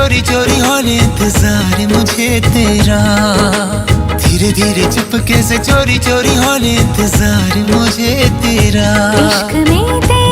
चोरी चोरी हौले इंतजार मुझे तेरा, धीरे धीरे चुपके से चोरी चोरी हौले इंतजार मुझे तेरा। इश्क में तेरा